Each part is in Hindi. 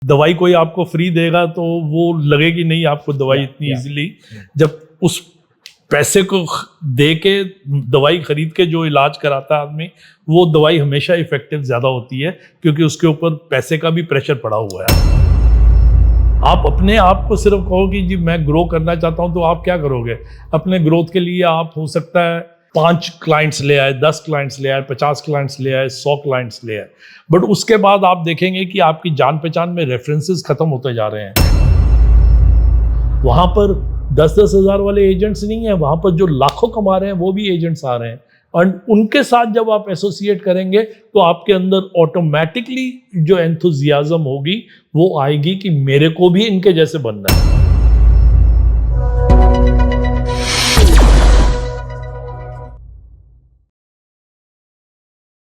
दवाई कोई आपको फ्री देगा तो वो लगेगी नहीं आपको दवाई इतनी इजीली। जब उस पैसे को दे के दवाई खरीद के जो इलाज कराता है आदमी, वो दवाई हमेशा इफेक्टिव ज्यादा होती है, क्योंकि उसके ऊपर पैसे का भी प्रेशर पड़ा हुआ है। आप अपने आप को सिर्फ कहो कि जी मैं ग्रो करना चाहता हूं, तो आप क्या करोगे? अपने ग्रोथ के लिए आप हो सकता है 5 क्लाइंट्स ले आए, 10 क्लाइंट्स ले आए, 50 क्लाइंट्स ले आए, 100 क्लाइंट्स ले आए, बट उसके बाद आप देखेंगे कि आपकी जान पहचान में रेफरेंसेस खत्म होते जा रहे हैं। वहां पर 10-10 हज़ार वाले एजेंट्स नहीं है, वहां पर जो लाखों कमा रहे हैं वो भी एजेंट्स आ रहे हैं। और उनके साथ जब आप एसोसिएट करेंगे तो आपके अंदर ऑटोमेटिकली जो एंथुजियाज्म होगी वो आएगी कि मेरे को भी इनके जैसे बनना है।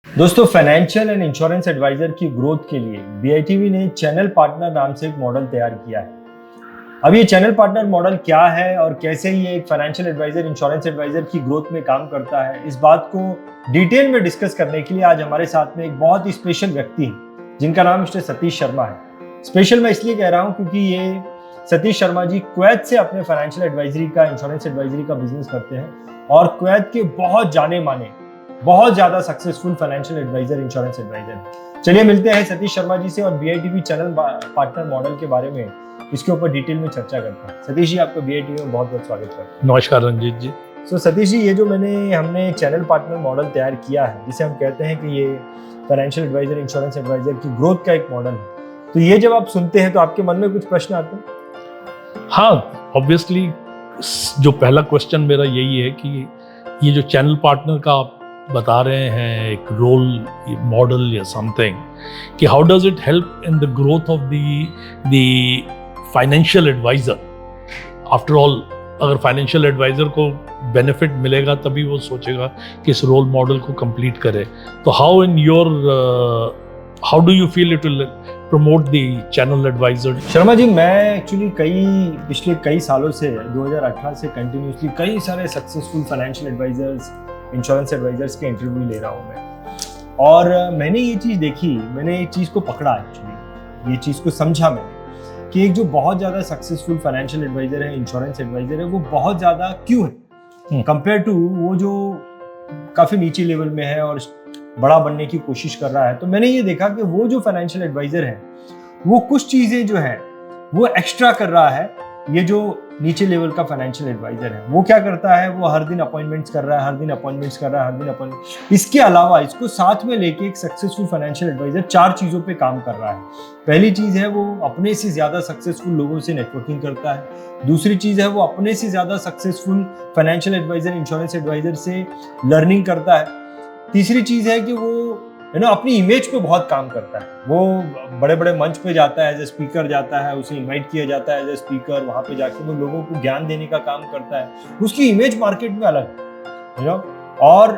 दोस्तों, फाइनेंशियल एंड इंश्योरेंस एडवाइजर की ग्रोथ के लिए बीआईटीवी ने चैनल पार्टनर नाम से एक मॉडल तैयार किया है। अब ये चैनल पार्टनर मॉडल क्या है और कैसे ये एक फाइनेंशियल एडवाइजर, इंश्योरेंस एडवाइजर की ग्रोथ में काम करता है, इस बात को डिटेल में डिस्कस करने के लिए आज हमारे साथ में एक बहुत ही स्पेशल व्यक्ति है जिनका नाम मिस्टर सतीश शर्मा है। स्पेशल मैं इसलिए कह रहा हूँ क्योंकि ये सतीश शर्मा जी कुवैत से अपने फाइनेंशियल एडवाइजरी का, इंश्योरेंस एडवाइजरी का बिजनेस करते हैं और कुवैत के बहुत जाने माने, बहुत ज्यादा successful financial adviser, insurance adviser. चलिए मिलते हैं सतीश शर्मा जी से और बीआईटीवी चैनल पार्टनर मॉडल के बारे में इसके ऊपर डिटेल में चर्चा करते हैं। सतीश जी, आपका बीआईटीवी में बहुत बहुत स्वागत है। नमस्कार रंजीत जी। सतीश जी, ये जो हमने चैनल पार्टनर मॉडल तैयार किया है, जिसे हम कहते हैं कि ये फाइनेंशियल एडवाइजर, इंश्योरेंस एडवाइजर की ग्रोथ का एक मॉडल है, तो ये जब आप सुनते हैं तो आपके मन में कुछ प्रश्न आते हैं? हाँ, ऑब्वियसली जो पहला क्वेश्चन मेरा यही है कि ये जो चैनल पार्टनर का आप बता रहे हैं एक रोल मॉडल या समथिंग, कि how does it help in the growth of the financial adviser. After all, अगर फाइनेंशियल एडवाइजर को बेनिफिट मिलेगा तभी वो सोचेगा कि इस रोल मॉडल को कंप्लीट करे। तो how do you feel it will promote the channel advisor? Sharma ji, मैं एक्चुअली पिछले कई सालों से 2018 से कंटिन्यूसली कई सारे successful financial advisers, insurance advisers के इंटरव्यू ले रहा हूँ मैं, और मैंने ये चीज़ देखी, मैंने एक चीज़ को पकड़ा, एक्चुअली ये चीज़ को समझा मैंने कि एक जो बहुत ज़्यादा सक्सेसफुल फाइनेंशियल एडवाइजर है, इंश्योरेंस एडवाइजर है, वो बहुत ज़्यादा क्यों है कंपेयर टू वो जो काफ़ी नीचे लेवल में है और बड़ा बनने की कोशिश कर रहा है। तो मैंने ये देखा कि वो जो फाइनेंशियल एडवाइजर है वो कुछ चीज़ें जो है वो एक्स्ट्रा कर रहा है। ये जो नीचे लेवल का फाइनेंशियल एडवाइजर है वो क्या करता है, वो हर दिन अपॉइंटमेंट्स कर रहा है, हर दिन अपॉइंटमेंट्स कर रहा है, हर दिन अपॉइंटमेंट। इसके अलावा इसको साथ में लेके एक सक्सेसफुल फाइनेंशियल एडवाइजर 4 चीज़ों पे काम कर रहा है। पहली चीज़ है वो अपने से ज़्यादा सक्सेसफुल लोगों से नेटवर्किंग करता है। दूसरी चीज़ है वो अपने से ज़्यादा successful financial adviser, insurance adviser से लर्निंग करता है। तीसरी चीज़ है कि वो अपनी इमेज पे बहुत काम करता है। वो बड़े बड़े मंच पे जाता है, एज ए स्पीकर जाता है, उसे इनवाइट किया जाता है एज ए स्पीकर, वहाँ पे जाके वो लोगों को ज्ञान देने का काम करता है। उसकी इमेज मार्केट में अलग है, और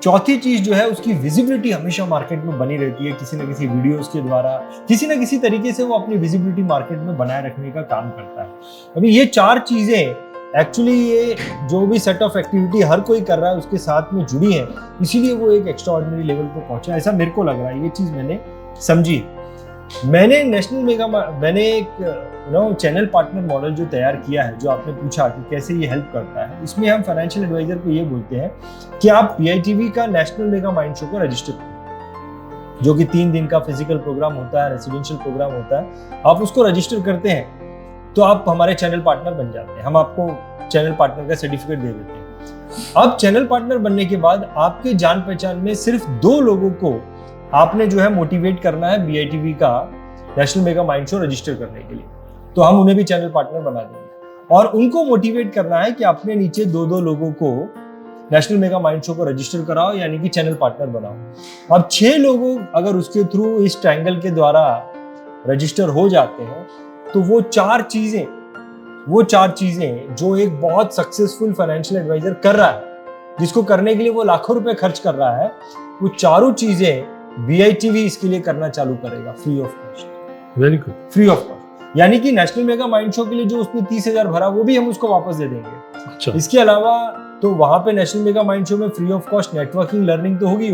चौथी चीज जो है उसकी विजिबिलिटी हमेशा मार्केट में बनी रहती है, किसी न किसी वीडियोस के द्वारा, किसी न किसी तरीके से वो अपनी विजिबिलिटी मार्केट में बनाए रखने का काम करता है। अभी ये 4 चीजें एक्चुअली, ये जो भी सेट ऑफ एक्टिविटी हर कोई कर रहा है उसके साथ में जुड़ी है, इसीलिए वो एक एक्स्ट्राऑर्डिनरी लेवल पे पहुंचा, ऐसा मेरे को लग रहा है। ये चीज मैंने समझी। मैंने एक चैनल पार्टनर मॉडल जो तैयार किया है, जो आपने पूछा कि कैसे ये हेल्प करता है, इसमें हम फाइनेंशियल एडवाइजर को ये बोलते हैं कि आप बीआईटीवी का नेशनल मेगा माइंड शो को रजिस्टर करें, जो कि 3 दिन का फिजिकल प्रोग्राम होता है, रेसिडेंशियल प्रोग्राम होता है। आप उसको रजिस्टर करते हैं तो आप हमारे चैनल पार्टनर बन जाते हैं। हम आपको चैनल पार्टनर का सर्टिफिकेट दे देते हैं। अब चैनल पार्टनर बनने के बाद आपके जान पहचान में सिर्फ 2 लोगों को आपने जो है मोटिवेट करना है बीआईटीवी का national mega mind show register करने के लिए। तो हम उन्हें भी चैनल पार्टनर बना देंगे और उनको मोटिवेट करना है कि अपने नीचे 2-2 लोगों को नेशनल मेगा माइंड शो को रजिस्टर कराओ, यानी कि चैनल पार्टनर बनाओ। अब 6 लोगों अगर उसके थ्रू इस ट्रायंगल के द्वारा रजिस्टर हो जाते हैं तो वो 4 चीजें जो एक बहुत सक्सेसफुल फाइनेंशियल एडवाइजर कर रहा है, जिसको करने के लिए वो लाखों रुपए खर्च कर रहा है, वो 4 चीजें बीआईटीवी इसके लिए करना चालू करेगा free of cost. Very good. Free of cost, यानी कि नेशनल मेगा माइंड शो के लिए जो उसने 30,000 भरा वो भी हम उसको वापस दे देंगे। अच्छा। इसके अलावा तो वहां पे नेशनल मेगा माइंड शो में free of cost networking, learning तो होगी।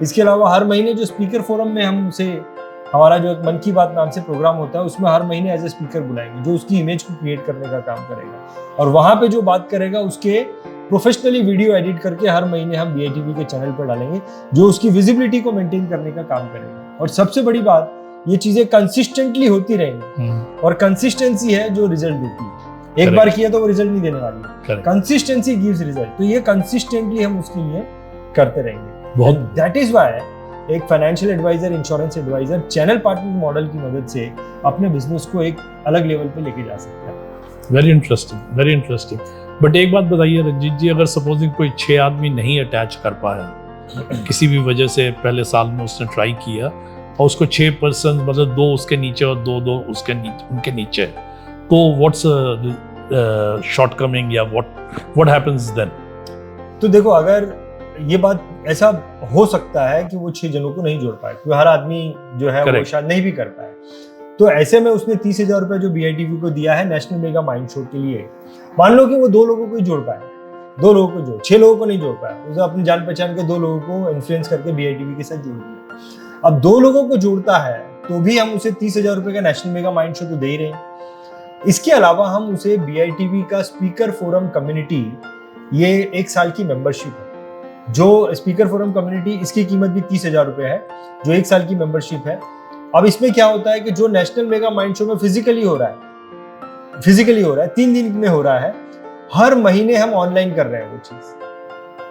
इसके अलावा हर महीने जो स्पीकर फोरम में हम उसे हमारा जो एक मन की बात नाम से प्रोग्राम होता है उसमें हर महीने एज ए स्पीकर बुलाएंगे जो उसकी इमेज को क्रिएट करने का काम करेगा और वहां पे जो बात करेगा उसके प्रोफेशनली वीडियो एडिट करके हर महीने हम BITV के चैनल पर डालेंगे जो उसकी विजिबिलिटी को मेंटेन करने का काम करेगा। और सबसे बड़ी बात, ये चीजें कंसिस्टेंटली होती रहेंगी और कंसिस्टेंसी है जो रिजल्ट देती है। एक बार किया तो वो रिजल्ट नहीं देने वाली है, कंसिस्टेंसी गिव्स रिजल्ट। तो ये कंसिस्टेंटली हम उसके लिए करते रहेंगे। दैट इज व्हाई एक financial adviser, insurance adviser channel partner model की मदद से अपने बिजनेस को एक अलग लेवल पे लेके जा सकता है। Very interesting, very interesting. But एक बात बताइए रंजीत जी, अगर सपोजिंग कोई 6 आदमी नहीं अटैच कर पाया किसी भी वजह से, पहले साल में उसने ट्राई किया और उसको 6 पर्सन, मतलब 2 उसके नीचे और 2 उसके नीचे, उनके नीचे, तो व्हाट्स शॉर्टकमिंग या व्हाट हैपेंस देन? तो देखो, अगर ये बात ऐसा हो सकता है कि वो 6 जनों को नहीं जोड़ पाए, क्योंकि हर आदमी जो है वो शायद नहीं भी कर पाए, तो ऐसे में उसने 30,000 रुपए जो BITV को दिया है नेशनल मेगा माइंड शो के लिए, मान लो कि वो 2 लोगों को ही जोड़ पाए, 2 लोगों को जोड़, 6 लोगों को नहीं जोड़ पाया, उसे अपनी जान पहचान के 2 लोगों को इन्फ्लुएंस करके BITV के साथ जोड़ दिया। अब 2 लोगों को जोड़ता है तो भी हम उसे 30,000 रुपए का नेशनल मेगा माइंड शो तो दे ही रहे हैं। इसके अलावा हम उसे BITV का स्पीकर फोरम कम्युनिटी, ये 1 साल की मेंबरशिप है। जो स्पीकर फोरम कम्युनिटी, इसकी कीमत भी 30,000 रुपए है, जो 1 साल की मेंबरशिप है। अब इसमें क्या होता है कि जो नेशनल मेगा माइंड शो में फिजिकली हो रहा है 3 दिन में हो रहा है, हर महीने हम ऑनलाइन कर रहे हैं वो चीज,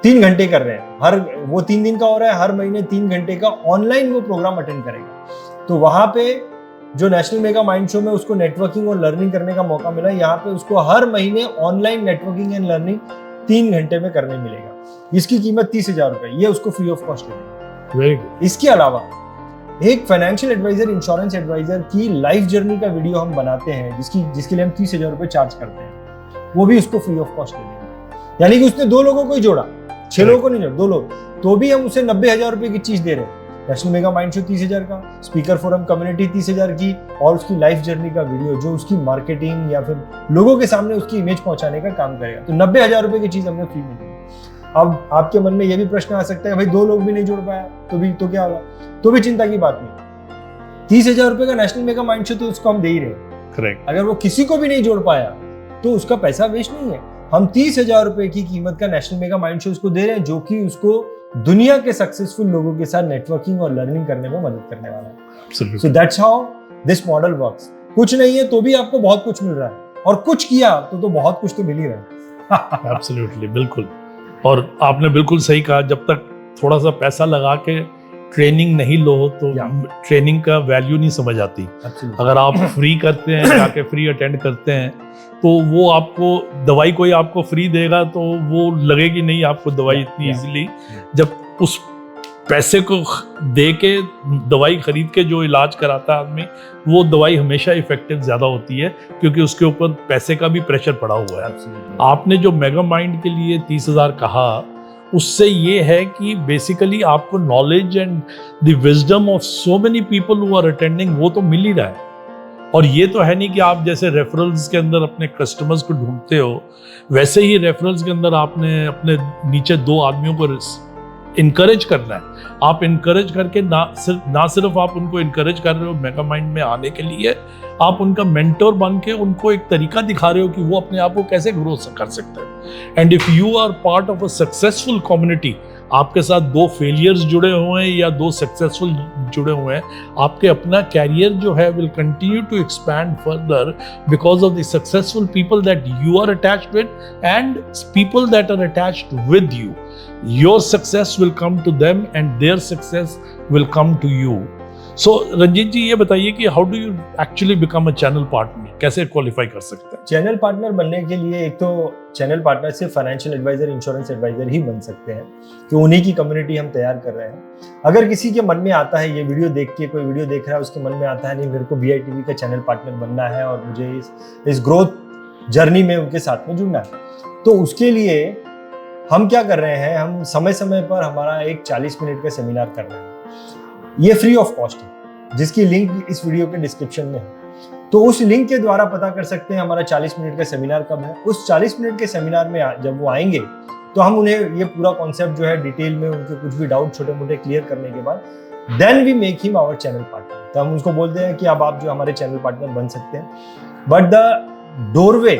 3 घंटे कर रहे हैं, वो 3 दिन का हो रहा है, हर महीने 3 घंटे का ऑनलाइन वो प्रोग्राम अटेंड करेगा। तो वहां पे जो नेशनल मेगा माइंड शो में उसको नेटवर्किंग और लर्निंग करने का मौका मिला, यहाँ पे उसको हर महीने ऑनलाइन नेटवर्किंग एंड लर्निंग 3 घंटे में करने मिलेगा। इसकी कीमत 30,000 रुपए, ये उसको फ्री ऑफ कॉस्ट मिलेगा। इसके अलावा एक फाइनेंशियल एडवाइजर, इंश्योरेंस एडवाइजर की लाइफ जर्नी का वीडियो हम बनाते हैं, जिसके लिए हम 30,000 रुपए चार्ज करते हैं, वो भी उसको फ्री ऑफ कॉस्ट मिलेगा। यानी कि उसने 2 लोगों को ही जोड़ा, 6 लोगों को नहीं जोड़ा, 2 लोग, तो भी हम उसे 90,000 रुपए की चीज दे रहे हैं। नेशनल मेगा माइंड शो 30,000 का, स्पीकर फोरम कम्युनिटी 30,000 की, और उसकी लाइफ जर्नी का वीडियो जो उसकी मार्केटिंग या फिर लोगों के सामने उसकी इमेज पहुंचाने का काम करेगा। तो 90,000 रुपए की चीज हमने फ्री में दी। अब आपके मन में यह भी प्रश्न आ सकता है, भाई 2 लोग भी नहीं जोड़ पाया तो क्या होगा? तो भी चिंता की बात नहीं, 30,000 रुपए का नेशनल मेगा माइंड शो तो उसको हम दे ही रहे हैं। करेक्ट। अगर वो किसी को भी नहीं जोड़ पाया तो उसका पैसा वेस्ट नहीं है। हम 30,000 रुपए की कीमत का नेशनल मेगा माइंड शो उसको दे रहे हैं, जो कि उसको दुनिया के सक्सेसफुल लोगों के साथ नेटवर्किंग और लर्निंग करने में मदद करने वाला है। So that's how this model works. कुछ नहीं है तो भी आपको बहुत कुछ मिल रहा है, और कुछ किया तो बहुत कुछ तो मिल ही रहा है। एब्सोल्युटली, बिल्कुल। और आपने बिल्कुल सही कहा, जब तक थोड़ा सा पैसा लगा के ट्रेनिंग नहीं लो तो ट्रेनिंग का वैल्यू नहीं समझ आती। अगर आप फ्री करते हैं, जाके फ्री अटेंड करते हैं, तो वो आपको दवाई कोई आपको फ्री देगा तो वो लगेगी नहीं आपको दवाई इतनी इजीली। जब उस पैसे को दे के दवाई खरीद के जो इलाज कराता है आदमी, वो दवाई हमेशा इफेक्टिव ज्यादा होती है, क्योंकि उसके ऊपर पैसे का भी प्रेशर पड़ा हुआ है। आपने जो मेगा माइंड के लिए 30,000 कहा, उससे ये है कि बेसिकली आपको knowledge and the wisdom of so many people who are attending वो तो मिल ही रहा है। और ये तो है नहीं कि आप जैसे रेफरल्स के अंदर अपने कस्टमर्स को ढूंढते हो, वैसे ही रेफरल्स के अंदर आपने अपने नीचे 2 आदमियों को इनकरेज करना है। आप इनकरेज करके ना सिर्फ आप उनको इनकरेज कर रहे हो मेगा माइंड में आने के लिए, आप उनका मेंटर बन के उनको एक तरीका दिखा रहे हो कि वो अपने आप को कैसे ग्रो कर सकते हैं। And if you are part of a successful community, आपके साथ 2 फेलियर्स जुड़े हुए हैं या 2 सक्सेसफुल जुड़े हुए हैं, आपके अपना कैरियर जो है will continue to expand further because of the successful people that you are attached with and people that are attached with you. Your success will come to them and their success will come to you. So Ranjit ji, ये बताइए कि how do you actually become a channel partner? कैसे क्वालिफाई कर सकते हैं? चैनल पार्टनर बनने के लिए एक तो चैनल पार्टनर सिर्फ फाइनेंशियल एडवाइजर, इंश्योरेंस एडवाइजर ही बन सकते हैं, कि उन्हीं की कम्युनिटी हम तैयार कर रहे हैं। अगर किसी के मन में आता है, ये वीडियो देख के कोई वीडियो देख रहा है, उसके मन में आता है नहीं मेरे को BITV का चैनल पार्टनर बनना है और मुझे इस ग्रोथ जर्नी में उनके साथ में जुड़ना है, तो उसके लिए हम क्या कर रहे हैं, हम समय समय पर हमारा एक 40 मिनट का सेमिनार कर रहे हैं। ये फ्री ऑफ कॉस्ट है, जिसकी लिंक इस वीडियो के डिस्क्रिप्शन में है। तो उस लिंक के द्वारा पता कर सकते हैं हमारा 40 मिनट का सेमिनार कब है। उस 40 मिनट के सेमिनार में जब वो आएंगे तो हम उन्हें ये पूरा कॉन्सेप्ट जो है डिटेल में, उनके कुछ भी डाउट छोटे मोटे क्लियर करने के बाद then we make him our channel partner. तो हम उसको बोलते हैं कि अब आप जो हमारे चैनल पार्टनर बन सकते हैं। बट द डोरवे,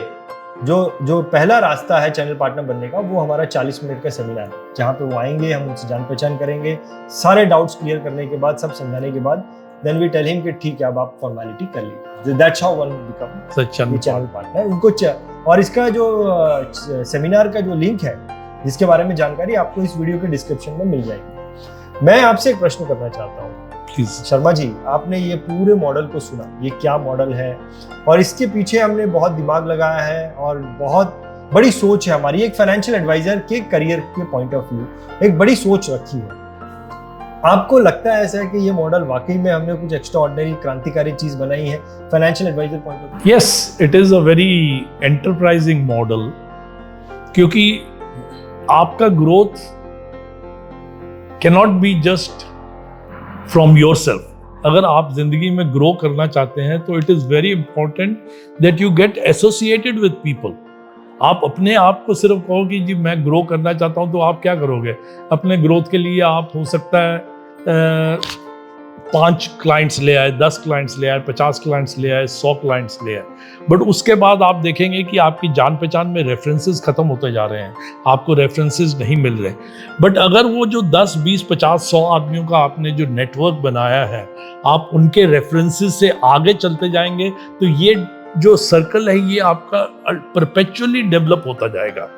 जो पहला रास्ता है चैनल पार्टनर बनने का, वो हमारा 40 मिनट का सेमिनार है, जहाँ पे वो आएंगे, हम उनसे जान पहचान करेंगे, सारे डाउट्स क्लियर करने के बाद, सब समझाने के बाद, देन वी टेल हिम कि ठीक है अब आप फॉर्मेलिटी कर लीजिए। That's how one become channel partner. उनको और इसका जो सेमिनार का जो लिंक है, जिसके बारे में जानकारी आपको इस वीडियो के डिस्क्रिप्शन में मिल जाएगी। मैं आपसे एक प्रश्न करना चाहता हूँ शर्मा जी, आपने ये पूरे मॉडल को सुना, ये क्या मॉडल है, और इसके पीछे हमने बहुत दिमाग लगाया है और बहुत बड़ी सोच है हमारी, एक फाइनेंशियल एडवाइजर के करियर के पॉइंट ऑफ व्यू एक बड़ी सोच रखी है। आपको लगता है ऐसा है कि ये मॉडल वाकई में हमने कुछ एक्स्ट्रा ऑर्डिनरी क्रांतिकारी चीज बनाई है financial adviser point of view? Yes, it is a very enterprising model, क्योंकि आपका growth can not be just from yourself. अगर आप जिंदगी में ग्रो करना चाहते हैं तो it is very important that you get associated with people. आप अपने आप को सिर्फ कहो कि जी मैं ग्रो करना चाहता हूं, तो आप क्या करोगे? अपने ग्रोथ के लिए आप हो सकता है 5 क्लाइंट्स ले आए, 10 क्लाइंट्स ले आए, 50 क्लाइंट्स ले आए, 100 क्लाइंट्स ले आए, बट उसके बाद आप देखेंगे कि आपकी जान पहचान में रेफरेंसेस खत्म होते जा रहे हैं, आपको रेफरेंसेस नहीं मिल रहे। बट अगर वो जो 10, 20, 50, 100 आदमियों का आपने जो नेटवर्क बनाया है, आप उनके रेफरेंसेस से आगे चलते जाएंगे, तो ये जो सर्कल है ये आपका परपेचुअली डेवलप होता जाएगा।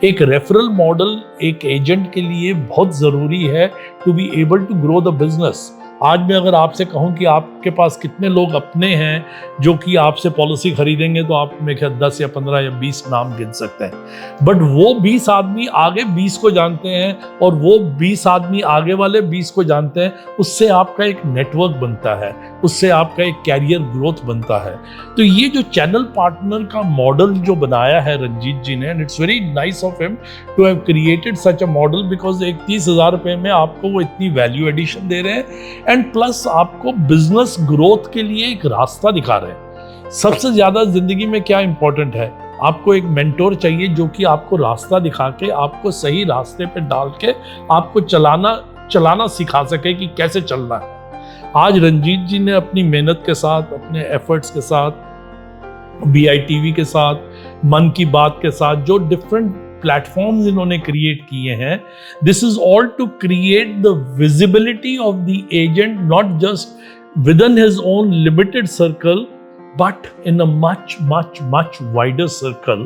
एक रेफरल मॉडल एक एजेंट के लिए बहुत ज़रूरी है to be able to grow the business. आज मैं अगर आपसे कहूं कि आपके पास कितने लोग अपने हैं जो कि आपसे पॉलिसी खरीदेंगे, तो आप मेरे ख्याल 10 या 15 या 20 नाम गिन सकते हैं। बट वो 20 आदमी आगे 20 को जानते हैं और वो 20 आदमी आगे वाले 20 को जानते हैं। उससे आपका एक नेटवर्क बनता है, उससे आपका एक कैरियर ग्रोथ बनता है। तो ये जो चैनल पार्टनर का मॉडल जो बनाया है रंजीत जी ने, and it's very nice of him to have created such a model, because एक 30,000 रुपए में आपको वो इतनी वैल्यू एडिशन दे रहे हैं एंड प्लस आपको बिजनेस ग्रोथ के लिए एक रास्ता दिखा रहे हैं। सबसे ज्यादा जिंदगी में क्या इंपॉर्टेंट है? आपको एक मेंटोर चाहिए जो कि आपको रास्ता दिखा के, आपको सही रास्ते पे डाल के, आपको चलाना सिखा सके कि कैसे चलना है। आज रंजीत जी ने अपनी मेहनत के साथ, अपने एफर्ट्स के साथ, BITV के साथ, मन की बात के साथ, जो डिफरेंट प्लेटफॉर्म्स इन्होंने क्रिएट किए हैं, this is all to create the visibility of the agent, not just within his own limited circle, but in a much wider circle.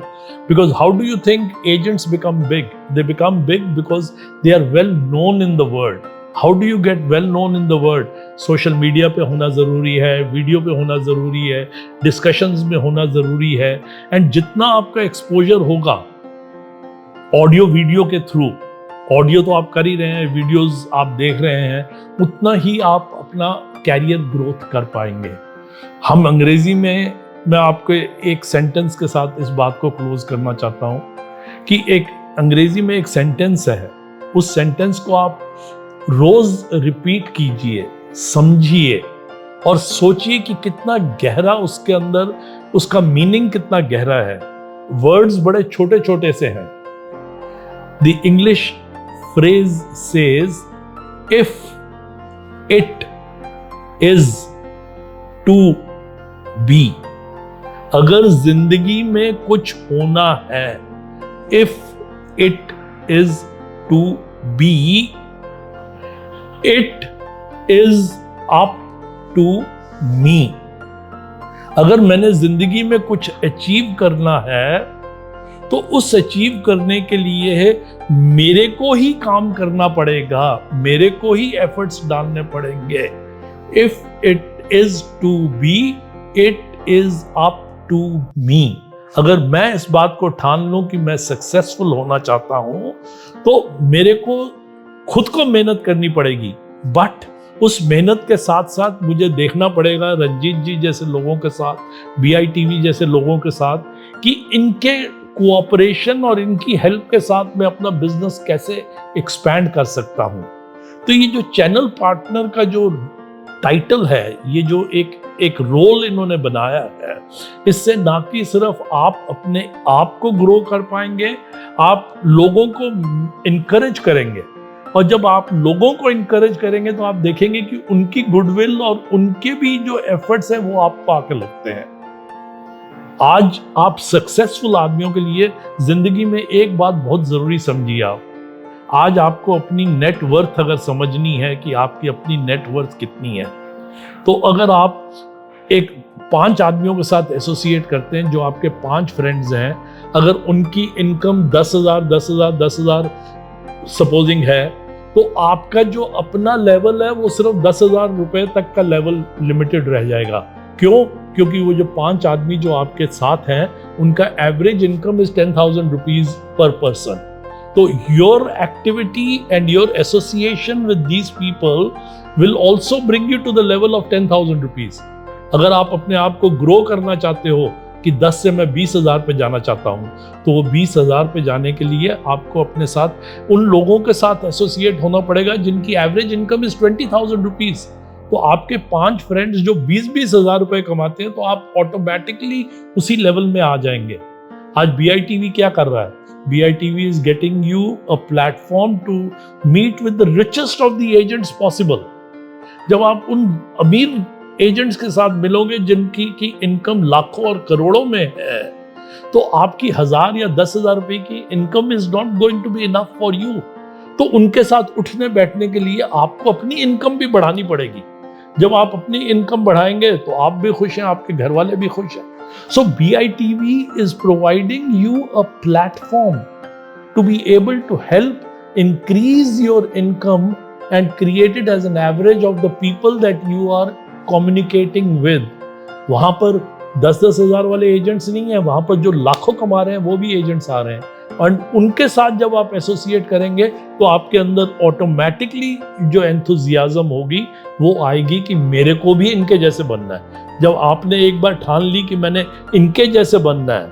Because how do you think agents become big? They become big because they are well known in the world. How do you get well known in the world? Social media पे होना ज़रूरी है, वीडियो पे होना ज़रूरी है, डिस्कशंस में होना ज़रूरी है, एंड जितना आपका एक्सपोजर होगा ऑडियो वीडियो के थ्रू, ऑडियो तो आप कर ही रहे हैं, वीडियोस आप देख रहे हैं, उतना ही आप अपना कैरियर ग्रोथ कर पाएंगे। हम अंग्रेजी में, मैं आपको एक सेंटेंस के साथ इस बात को क्लोज करना चाहता हूं कि एक अंग्रेजी में एक सेंटेंस है, उस सेंटेंस को आप रोज रिपीट कीजिए, समझिए और सोचिए कि कितना गहरा उसके अंदर उसका मीनिंग कितना गहरा है। वर्ड्स बड़े छोटे छोटे से हैं। The English phrase says if it is to be, अगर जिंदगी में कुछ होना है, if it is to be, it is up to me. अगर मैंने जिंदगी में कुछ अचीव करना है तो उस अचीव करने के लिए मेरे को ही काम करना पड़ेगा, मेरे को ही एफर्ट्स डालने पड़ेंगे। If it is to be, it is up to me. अगर मैं इस बात को ठान लूं कि मैं सक्सेसफुल होना चाहता हूं, तो मेरे को खुद को मेहनत करनी पड़ेगी, बट उस मेहनत के साथ साथ मुझे देखना पड़ेगा रंजीत जी जैसे लोगों के साथ, BITV जैसे लोगों के साथ, कि इनके कोऑपरेशन और इनकी हेल्प के साथ मैं अपना बिजनेस कैसे एक्सपैंड कर सकता हूं। तो ये जो चैनल पार्टनर का जो टाइटल है, ये जो एक रोल इन्होंने बनाया है, इससे ना कि सिर्फ आप अपने आप को ग्रो कर पाएंगे, आप लोगों को इनकरेज करेंगे और जब आप लोगों को इनकरेज करेंगे तो आप देखेंगे कि उनकी गुडविल और उनके भी जो एफर्ट्स हैं वो आपको आके लगते हैं। आज आप सक्सेसफुल आदमियों के लिए जिंदगी में एक बात बहुत जरूरी समझिए आप, आज आपको अपनी नेट वर्थ अगर समझनी है कि आपकी अपनी नेट वर्थ कितनी है, तो अगर आप एक 5 आदमियों के साथ एसोसिएट करते हैं जो आपके 5 फ्रेंड्स हैं, अगर उनकी इनकम 10,000 सपोजिंग है, तो आपका जो अपना लेवल है वो सिर्फ 10,000 रुपए तक का लेवल लिमिटेड रह जाएगा। क्यों? क्योंकि वो जो 5 आदमी जो आपके साथ हैं उनका average income is 10,000 rupees per person. तो your activity and your association with these people will also bring you to the level of 10,000 rupees. अगर आप अपने आप को ग्रो करना चाहते हो कि 10 से मैं 20,000 पे जाना चाहता हूं, तो वो 20,000 पे जाने के लिए आपको अपने साथ उन लोगों के साथ एसोसिएट होना पड़ेगा जिनकी एवरेज इनकम इज 20,000 रुपीज। तो आपके 5 फ्रेंड्स जो 20,000 रुपए कमाते हैं, तो आप ऑटोमेटिकली उसी लेवल में आ जाएंगे। आज BITV क्या कर रहा है? BITV is getting you a platform to meet with the richest of the agents possible। जब आप उन अमीर एजेंट्स के साथ मिलोगे जिनकी की इनकम लाखों और करोड़ों में है, तो आपकी 1,000 या 10,000 रुपए की income is not going to be enough for you. तो उनके साथ उठने बैठने के लिए आपको अपनी इनकम भी बढ़ानी पड़ेगी। जब आप अपनी इनकम बढ़ाएंगे तो आप भी खुश हैं, आपके घर वाले भी खुश हैं। सो BITV is providing you a platform to be able to help increase your income and create it as an average of the people that you are communicating with। वहां पर 10-10 हजार वाले एजेंट्स नहीं है, वहां पर जो लाखों कमा रहे हैं वो भी एजेंट्स आ रहे हैं, और उनके साथ जब आप एसोसिएट करेंगे तो आपके अंदर ऑटोमेटिकली जो एंथुजियाज्म होगी वो आएगी कि मेरे को भी इनके जैसे बनना है। जब आपने एक बार ठान ली कि मैंने इनके जैसे बनना है,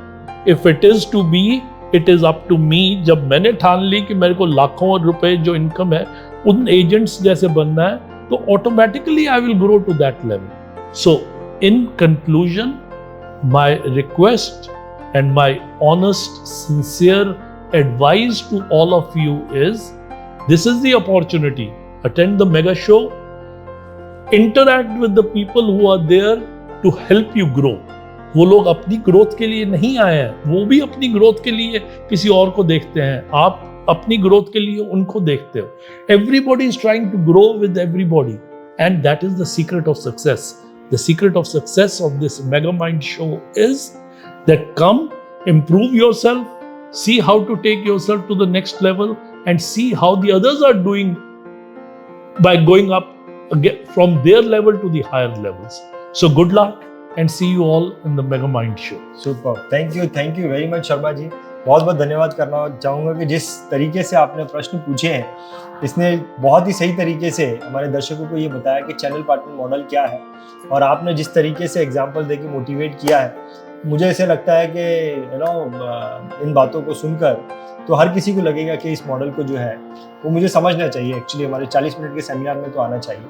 if it is to be it is up to me. जब मैंने ठान ली कि मेरे को लाखों रुपए जो इनकम है उन एजेंट्स जैसे बनना है, तो automatically I will grow to that level. So in conclusion, my request and my honest, sincere advice to all of you is, this is the opportunity. Attend the mega show, interact with the people who are there to help you grow. वो लोग अपनी ग्रोथ के लिए नहीं आए हैं, वो भी अपनी ग्रोथ के लिए किसी और को देखते हैं, आप अपनी ग्रोथ के लिए उनको देखते हो। Everybody is trying to grow with everybody, and that is the secret of success. The secret of success of this Mega Mind show is that come, improve yourself, see how to take yourself to the next level, and see how the others are doing by going up again from their level to the higher levels. So good luck and see you all in the Mega Mind show. Super. Thank you very much Sharma ji. बहुत बहुत धन्यवाद करना चाहूँगा कि जिस तरीके से आपने प्रश्न पूछे हैं, इसने बहुत ही सही तरीके से हमारे दर्शकों को ये बताया कि चैनल पार्टनर मॉडल क्या है, और आपने जिस तरीके से एग्जांपल देके मोटिवेट किया है, मुझे ऐसे लगता है कि इन बातों को सुनकर तो हर किसी को लगेगा कि इस मॉडल को जो है वो मुझे समझना चाहिए। एक्चुअली हमारे 40 मिनट के सेमिनार में तो आना चाहिए।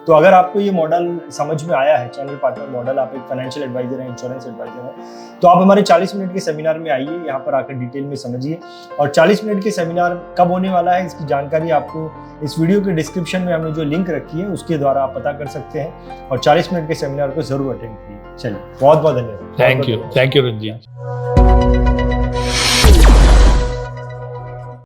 तो अगर आपको ये मॉडल समझ में आया है, चैनल पार्टनर मॉडल, आप एक फाइनेंशियल एडवाइजर हैं, इंश्योरेंस एडवाइजर हैं, तो आप हमारे 40 मिनट के सेमिनार में आइए, यहाँ पर आकर डिटेल में समझिए। और 40 मिनट के सेमिनार कब होने वाला है इसकी जानकारी आपको इस वीडियो के डिस्क्रिप्शन में हमने जो लिंक रखी है उसके द्वारा आप पता कर सकते हैं, और 40 मिनट के सेमिनार को जरूर अटेंड कीजिए। चलिए, बहुत बहुत धन्यवाद। Thank you Ranjit.